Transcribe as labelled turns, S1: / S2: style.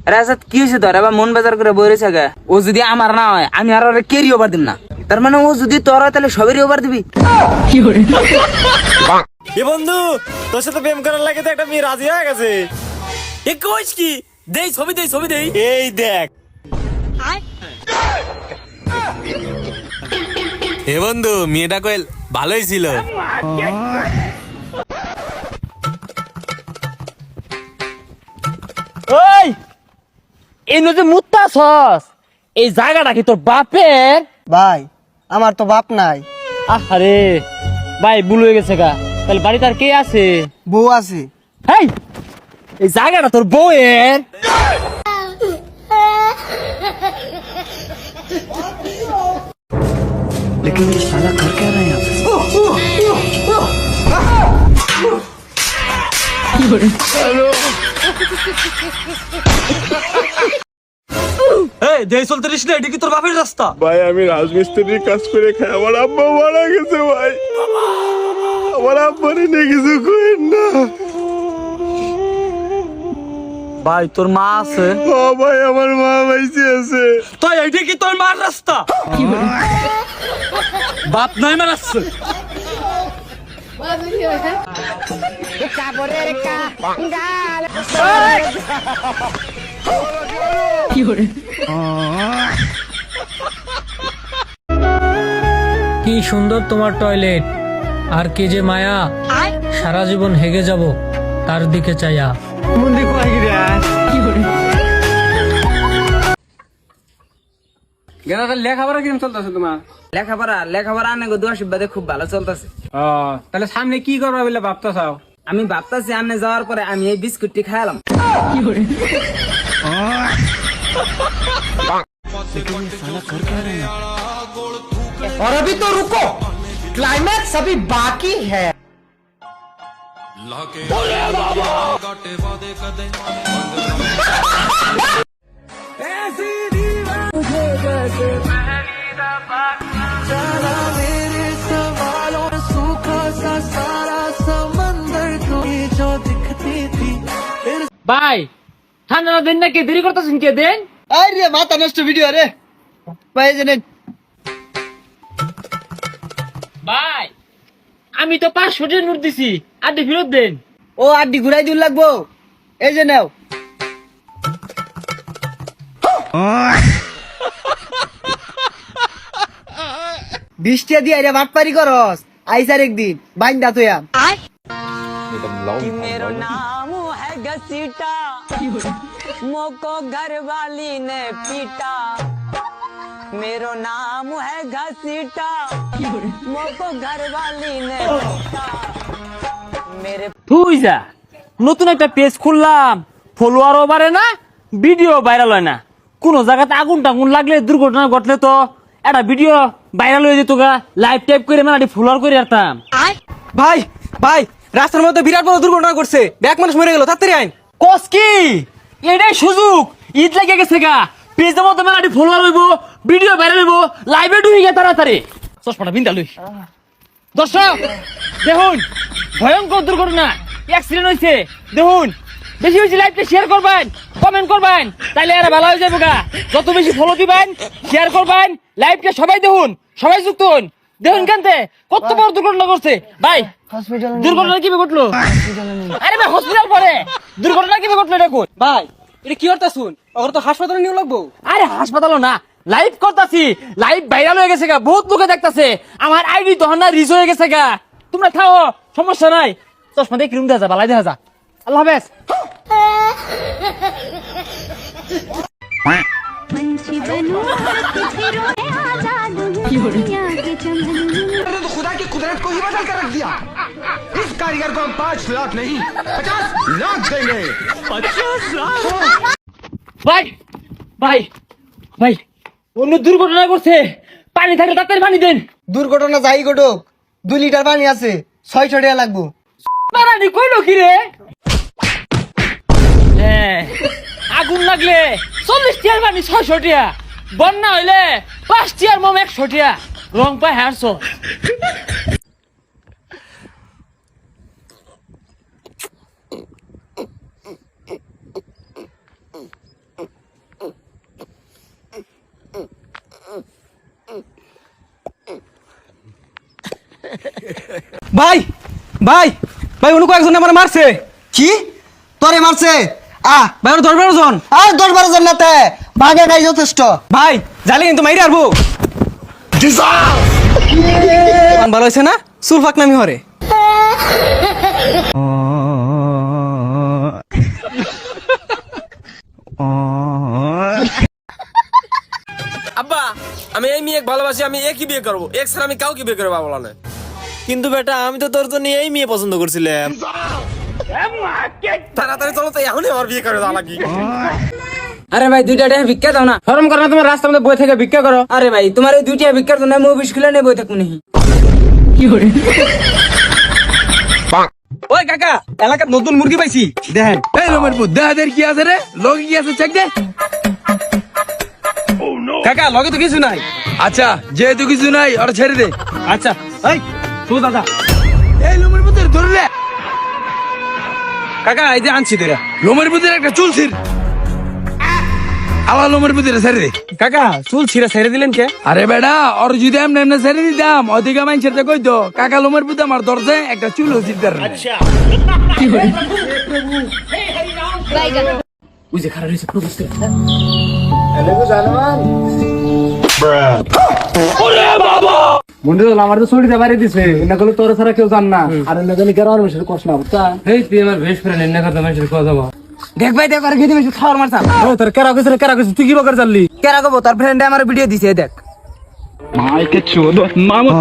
S1: রাজাত কি হয়েছে তোর এবার মন বেজার করে বইরেছে গা? ও যদি আমার না হয় আমি আর ওরে কেরি ওভার দিম না। তার মানে ও যদি তোর হয় তাহলে সবেরই ওভার দিবি?
S2: এ বন্ধু, তোর সাথে প্রেম করার লাগে তো একটা মেয়ে রাজি হয়ে গেছে। এ কইস কি? দেই ছবি দেই, ছবি দেই। এই দেখ। হে বন্ধু, মেয়েটা কইল ভালোই ছিল।
S3: ওই এই নদী মুত্তা সস, এই জায়গাটা কি তোর বাপের?
S4: ভাই আমার তো বাপ নাই,
S3: আরে ভাই ভুল হয়ে গেছে গা। তাহলে বাড়িতে আর কে আছে?
S4: বউ আছে।
S3: হেই, এই জায়গাটা তোর বউয়ের?
S2: এই দেই চলতে রিস না, এটা কি তোর বাপের রাস্তা?
S5: ভাই আমি রাজমিস্ত্রির কাজ করে খাই, আমার আব্বা মারা গেছে ভাই, আমার আব্বারে নিয়ে কিছু করেন না।
S2: ভাই তোর মা আছে?
S5: ও ভাই আমার মা বাইসে আছে।
S2: তো এইটা কি তোর মার রাস্তা? বাপ নাই মারাচ্ছে।
S6: কি সুন্দর তোমার টয়লেট, আর কে যে মায়া, সারা জীবন হেগে যাব তার দিকে চাইয়া।
S3: লেখাপড়া কিরম চলতেছে তোমার?
S1: লেখাপড়া আনে দোয়া শিবাদে খুব ভালো চলতেছে।
S3: তাহলে সামনে কি করবা বলে ভাবতে চাও?
S1: আমি ভাবতাছি আন্নে যাওয়ার পরে আমি এই বিস্কুটটি খাইলাম।
S4: और अभी तो रुको, क्लाइमैक्स अभी बाकी है।
S3: ভাই ঠান্ডা দিন নাকি দেরি করতেছেন? কে দেন?
S4: अरे माता नष्ट वीडियो रे भाई जने
S3: ভাই আমি তো 500 টাকা নোট দিছি, আড্ডি ফেরত দেন।
S4: ও আড্ডি ঘুরাই দিন লাগবো, এই যে নাও। বৃষ্টি দিয়ে রে বাটপারি করস, আইসার একদিন বাইন্দা তোয়া।
S1: मेरा नाम है घसीटा, मोको घर वाली ने पीटा। मेरो नाम है घसीटा, मोको घर वाली ने पीटा। मेरे
S3: তুই যা, নতুন একটা পেজ খুললাম, ফলোয়ারও বাড়ে না, ভিডিও ভাইরাল হয় না। কোন জায়গাতে আগুন টাগুন লাগলে, দুর্ঘটনা ঘটলে তো একটা ভিডিও ভাইরাল হয়ে যেত গা। লাইভ টাইপ করে মানে ফলোয়ার করে রাখতাম।
S4: ভাই ভাই রাস্তার মধ্যে বিরাট বড় দুর্ঘটনা করছে, ব্যাক মানুষ মরে গেল, তাড়াতাড়ি আইন।
S3: কস কি? এটাই সুযোগ, ঈদ লাগে গেছে গা। পেজের মধ্যে মানে ফলোয়ার হইব, ভিডিও ভাইরাল হইব, লাইভে ঢুকে গে তাড়াতাড়ি। চশমাটা বিন্দা লই। দর্শক দেখুন, ভয়ঙ্কর দুর্ঘটনা, অ্যাক্সিডেন্ট হয়েছে। দেখুন, বেশি বেশি লাইভটা শেয়ার করবেন, কমেন্ট করবেন, তাইলে এরা ভালো হয়ে যাবে গা। যত বেশি ফলো দিবেন, শেয়ার করবেন, লাইভটা সবাই দেখুন, সবাই যুক্ত হন। দেখুন কেনতে কত বড় দুর্ঘটনা করছে। ভাই দুর্ঘটনা কিভাবে ঘটলো? আরে ভাই হসপিটাল পরে দুর্ঘটনা কিভাবে ঘটলো এটা কোন?
S4: ভাই এটা কি করতে শুন, ওর তো হাসপাতালে নিয়ে লাগবো।
S3: আরে হাসপাতালও না, লাইভ করতাছি, লাইভ ভাইরাল হয়ে গেছে গা, বহুত লোকে দেখতাছে। আমার আইডি তখন না রিচ হয়ে গেছে গা। তোমরা থাও, সমস্যা নাই। চশমা দিয়ে ক্রিম দেখা যা, বালাই দেখা যা। আল্লাহ হাফেজ।
S7: पंछी बनूं फिर आजाद हूँ दुनिया के चंदन।
S8: तो खुदा की कुदरत को ही बदल कर रख दिया। इस कारीगर को हम 5 लाख नहीं 50 लाख देंगे।
S2: 50 লাখ?
S3: ভাই ভাই ভাই অন্য দুর্ঘটনা করছে, পানি থাকলে তাড়াতাড়ি পানি দেন।
S4: দুর্ঘটনা যাই ঘটুক, 2 লিটার পানি আছে, 600 টাকা লাগবো।
S3: পানি কইলো কি রে? হ্যাঁ, আগুন লাগলে 40 টিয়ার পানি 600 টিয়া, বন্যা হইলে 5 টিয়ার মম 100 টিয়া। রং পায় হারছো।
S4: ভাই ভাই ভাই অন্য কয়েকজন আমার মারছে।
S9: কি তোরে মারছে?
S4: ভাই ওরা 10-12 জন।
S9: আর 10-12 জন নাতে ভাগে নাই যথেষ্ট।
S4: ভাই জালি কিন্তু মাইরে আরবো। ভালো হয়েছে না? সুলফাক নামি হরে।
S2: আব্বা আমি এই মেয়ে ভালোবাসি, আমি একই বিয়ে করবো, এক ছাড়া আমি কাউকে বিয়ে করবো বলা না। কিন্তু বেটা আমি তো তোর জন্য এই মেয়ে পছন্দ করছিলাম। তাড়াতাড়ি চলো তো, এখনই আমার বিয়ে করে দাও নাকি?
S1: আরে ভাই 2টা টাকা ভিক্ষা দাও না।
S3: শরম করো না, তোমার রাস্তার মধ্যে বই থেকে ভিক্ষা করো।
S1: আরে ভাই তোমার এই 2টা ভিক্ষার জন্য আমি অফিস খুলে নেবো থাকবো নাকি?
S4: ওই কাকা এলাকার নতুন মুরগি পাইছি দেখেন।
S3: এই লোমের পুত দেহাদের কি আছে রে? লগে কি আছে চেক দে।
S4: কাকা লগে তো কিছু নাই।
S3: আচ্ছা যেহেতু কিছু নাই ওরা ছেড়ে দে।
S4: আচ্ছা এই তো দাদা
S3: এই লোমের পুতের ধরলে
S4: কাকা এই যে আনছি তোরা।
S3: লোমের পুতের একটা চুল ছিঁড়। আলা লোমের পুতের ছেড়ে দে।
S4: কাকা চুল ছিঁড়া ছেড়ে দিলেন কে?
S3: আরে বেটা ওর যদি এমনি এমনি ছেড়ে দিতাম অধিকা মানুষের কই তো কাকা লোমের পুতে আমার দরজে একটা চুল ছিঁড়তার।
S4: বন্ধু আমার তো ছড়িতে বাইরে দিছে না করলে তোর ছাড়া কেউ জান না। আর না জানি কারো মানুষের কষ্ট না বুঝছা।
S6: এই তুই আমার বেশ ফ্রেন্ড এনে কথা মানুষের কথা যাবো।
S1: দেখ ভাই দেখ আর খেতে মেশে খাওয়ার মারছা।
S4: ও তোর কেরা কইছে তুই কি বকার চাললি?
S1: কেরা কবো তার ফ্রেন্ডে আমার ভিডিও দিছে দেখ।
S5: মাইকে চোদ মামা